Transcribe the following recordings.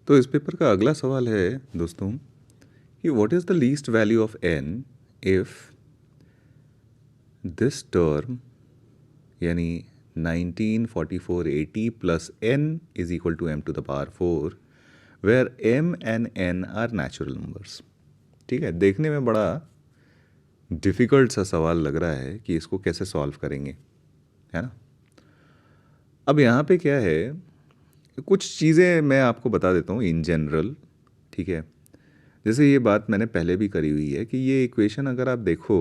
तो इस पेपर का अगला सवाल है दोस्तों कि what is the least value of n if this term यानी 194480 plus n is equal to m to the power 4 where m and n are natural numbers. ठीक है, देखने में बड़ा डिफ़िकल्ट सा सवाल लग रहा है कि इसको कैसे सॉल्व करेंगे, है ना। अब यहाँ पे क्या है, कुछ चीज़ें मैं आपको बता देता हूँ इन जनरल। ठीक है, जैसे ये बात मैंने पहले भी करी हुई है कि ये इक्वेशन अगर आप देखो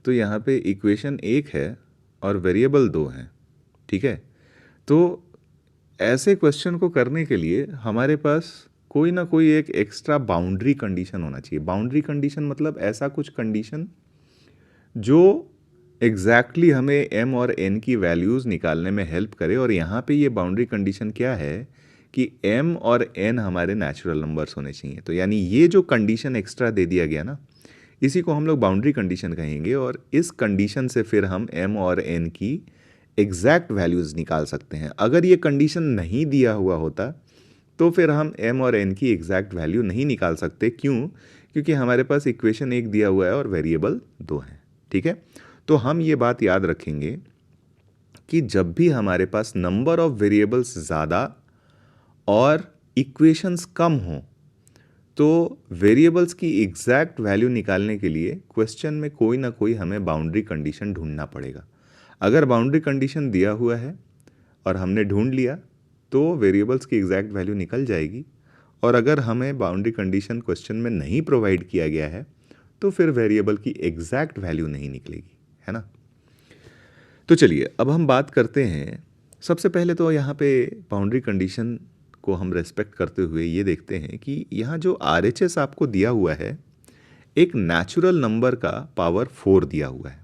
तो यहाँ पे इक्वेशन एक है और वेरिएबल दो हैं। ठीक है, तो ऐसे क्वेश्चन को करने के लिए हमारे पास कोई ना कोई एक एक्स्ट्रा बाउंड्री कंडीशन होना चाहिए। बाउंड्री कंडीशन मतलब ऐसा कुछ कंडीशन जो एग्जैक्टली हमें m और n की वैल्यूज़ निकालने में हेल्प करे। और यहाँ पे ये बाउंड्री कंडीशन क्या है कि m और n हमारे नेचुरल नंबर्स होने चाहिए। तो यानी ये जो कंडीशन एक्स्ट्रा दे दिया गया ना, इसी को हम लोग बाउंड्री कंडीशन कहेंगे। और इस कंडीशन से फिर हम m और n की एग्जैक्ट वैल्यूज़ निकाल सकते हैं। अगर ये कंडीशन नहीं दिया हुआ होता तो फिर हम m और n की एग्जैक्ट वैल्यू नहीं निकाल सकते। क्यों? क्योंकि हमारे पास इक्वेशन एक दिया हुआ है और वेरिएबल दो हैं। ठीक है, तो हम ये बात याद रखेंगे कि जब भी हमारे पास नंबर ऑफ वेरिएबल्स ज़्यादा और इक्वेशंस कम हों तो वेरिएबल्स की एग्जैक्ट वैल्यू निकालने के लिए क्वेश्चन में कोई ना कोई हमें बाउंड्री कंडीशन ढूंढना पड़ेगा। अगर बाउंड्री कंडीशन दिया हुआ है और हमने ढूंढ लिया तो वेरिएबल्स की एग्जैक्ट वैल्यू निकल जाएगी। और अगर हमें बाउंड्री कंडीशन क्वेश्चन में नहीं प्रोवाइड किया गया है तो फिर वेरिएबल की एग्जैक्ट वैल्यू नहीं निकलेगी, है ना। तो चलिए अब हम बात करते हैं। सबसे पहले तो यहाँ पे बाउंड्री कंडीशन को हम रेस्पेक्ट करते हुए ये देखते हैं कि यहाँ जो RHS आपको दिया हुआ है एक नेचुरल नंबर का पावर 4 दिया हुआ है।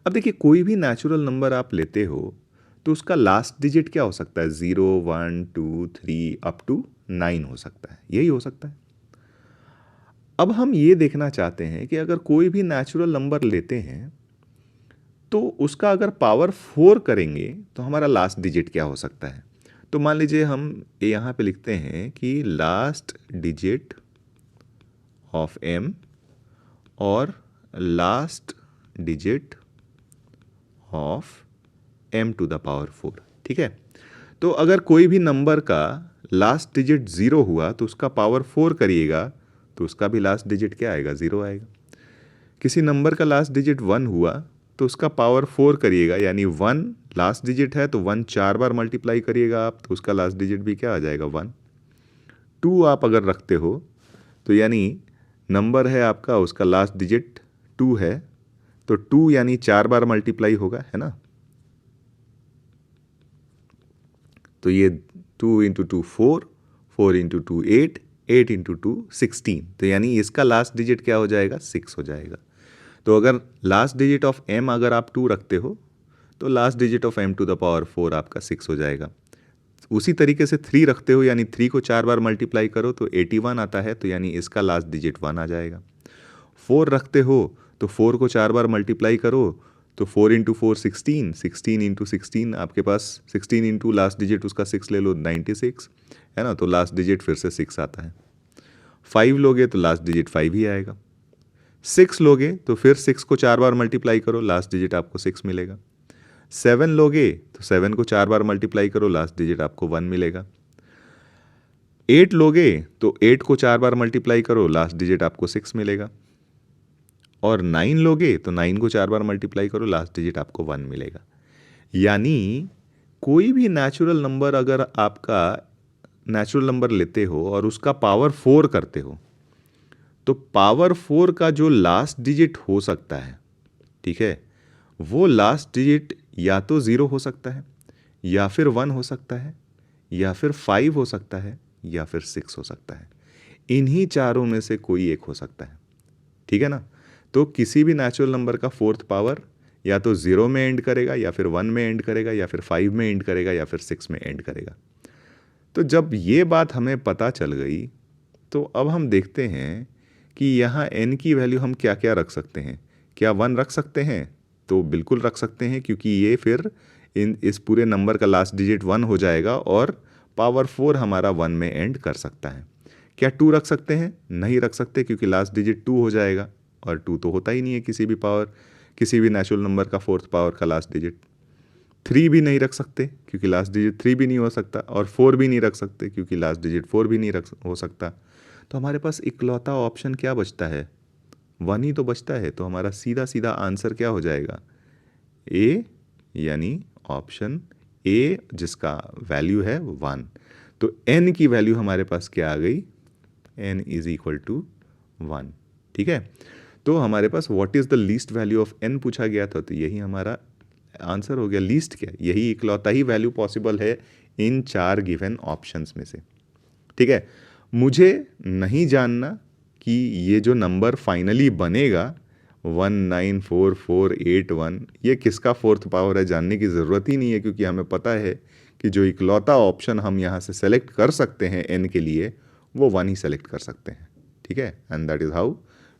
अब देखिए, कोई भी नेचुरल नंबर आप लेते हो तो उसका लास्ट डिजिट क्या हो सकता है? 0, 1, 2, 3 अप टू 9 हो सकता है, यही हो सकता है। अब हम ये देखना चाहते हैं कि अगर कोई भी नेचुरल नंबर लेते हैं तो उसका अगर पावर 4 करेंगे तो हमारा लास्ट डिजिट क्या हो सकता है। तो मान लीजिए हम यहाँ पे लिखते हैं कि लास्ट डिजिट ऑफ m और last digit of m to the power 4। ठीक है, तो अगर कोई भी नंबर का लास्ट डिजिट 0 हुआ तो उसका पावर 4 करिएगा तो उसका भी लास्ट डिजिट क्या आएगा? 0 आएगा। किसी नंबर का लास्ट डिजिट 1 हुआ तो उसका पावर 4 करिएगा, यानी 1 लास्ट डिजिट है तो 1 4 बार मल्टीप्लाई करिएगा आप तो उसका लास्ट डिजिट भी क्या आ जाएगा? 1। 2 आप अगर रखते हो तो यानी नंबर है आपका, उसका लास्ट डिजिट 2 है तो 2 यानी 4 बार मल्टीप्लाई होगा, है ना। तो ये 2 इंटू 2 4, 4 इंटू 2 8, 8 इंटू 2 16। तो यानी इसका लास्ट डिजिट क्या हो जाएगा? 6 हो जाएगा। तो अगर लास्ट डिजिट ऑफ m अगर आप 2 रखते हो तो last digit of m to the power 4 आपका 6 हो जाएगा। उसी तरीके से 3 रखते हो यानी 3 को 4 बार मल्टीप्लाई करो तो 81 आता है, तो यानी इसका लास्ट डिजिट 1 आ जाएगा। 4 रखते हो तो 4 को 4 बार मल्टीप्लाई करो तो 4 इंटू 4 16, 16 इंटू 16 आपके पास 16 इंटू लास्ट डिजिट उसका 6 ले लो 96, है ना। तो लास्ट डिजिट फिर से 6 आता है। 5 लोगे तो लास्ट डिजिट 5 ही आएगा। 6 लोगे तो फिर 6 को 4 बार मल्टीप्लाई करो, लास्ट डिजिट आपको 6 मिलेगा। 7 लोगे तो 7 को 4 बार मल्टीप्लाई करो, लास्ट डिजिट आपको 1 मिलेगा। 8 लोगे तो 8 को 4 बार मल्टीप्लाई करो, लास्ट डिजिट आपको 6 मिलेगा। और 9 लोगे तो 9 को 4 बार मल्टीप्लाई करो, लास्ट डिजिट आपको 1 मिलेगा। यानी कोई भी नेचुरल नंबर अगर आपका नेचुरल नंबर लेते हो और उसका पावर 4 करते हो तो पावर 4 का जो लास्ट डिजिट हो सकता है, ठीक है, वो लास्ट डिजिट या तो 0 हो सकता है या फिर 1 हो सकता है या फिर 5 हो सकता है या फिर 6 हो सकता है। इन्हीं चारों में से कोई एक हो सकता है, ठीक है ना। तो किसी भी नेचुरल नंबर का फोर्थ पावर या तो 0 में एंड करेगा या फिर 1 में एंड करेगा या फिर 5 में एंड करेगा या फिर 6 में एंड करेगा। तो जब ये बात हमें पता चल गई तो अब हम देखते हैं कि यहाँ n की वैल्यू हम क्या क्या रख सकते हैं। क्या 1 रख सकते हैं? तो बिल्कुल रख सकते हैं, क्योंकि ये फिर इस पूरे नंबर का लास्ट डिजिट 1 हो जाएगा और पावर 4 हमारा 1 में एंड कर सकता है। क्या 2 रख सकते हैं? नहीं रख सकते, क्योंकि लास्ट डिजिट 2 हो जाएगा और 2 तो होता ही नहीं है किसी भी नेचुरल नंबर का फोर्थ पावर का लास्ट डिजिट। 3 भी नहीं रख सकते क्योंकि लास्ट डिजिट 3 भी नहीं हो सकता, और 4 भी नहीं रख सकते क्योंकि लास्ट डिजिट 4 भी नहीं हो सकता। तो हमारे पास इकलौता ऑप्शन क्या बचता है? 1 ही तो बचता है। तो हमारा सीधा सीधा आंसर क्या हो जाएगा? ए, यानी ऑप्शन ए, जिसका वैल्यू है 1। तो n की वैल्यू हमारे पास क्या आ गई? n is equal to 1। ठीक है, तो हमारे पास what is the least value of n पूछा गया था, तो यही हमारा आंसर हो गया। लीस्ट क्या? यही इकलौता ही वैल्यू पॉसिबल है इन 4 गिवन ऑप्शंस में से। ठीक है, मुझे नहीं जानना कि ये जो नंबर फाइनली बनेगा 194481 ये किसका फोर्थ पावर है, जानने की ज़रूरत ही नहीं है, क्योंकि हमें पता है कि जो इकलौता ऑप्शन हम यहाँ से सेलेक्ट कर सकते हैं n के लिए, वो 1 ही सेलेक्ट कर सकते हैं। ठीक है, and that is how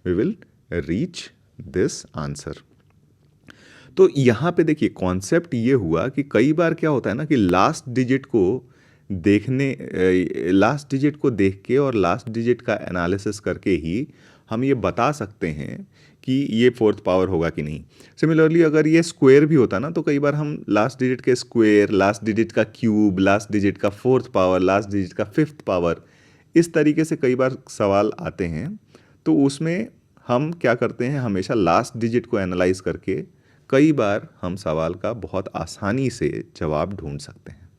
we will reach this answer. तो यहाँ पे देखिए कॉन्सेप्ट ये हुआ कि कई बार क्या होता है ना कि लास्ट डिजिट को देख के और लास्ट डिजिट का एनालिसिस करके ही हम ये बता सकते हैं कि ये फोर्थ पावर होगा कि नहीं। सिमिलरली अगर ये स्क्वायर भी होता ना, तो कई बार हम लास्ट डिजिट के स्क्वायर, लास्ट डिजिट का क्यूब, लास्ट डिजिट का फोर्थ पावर, लास्ट डिजिट का फिफ्थ पावर, इस तरीके से कई बार सवाल आते हैं। तो उसमें हम क्या करते हैं, हमेशा लास्ट डिजिट को एनालाइज करके कई बार हम सवाल का बहुत आसानी से जवाब ढूंढ सकते हैं।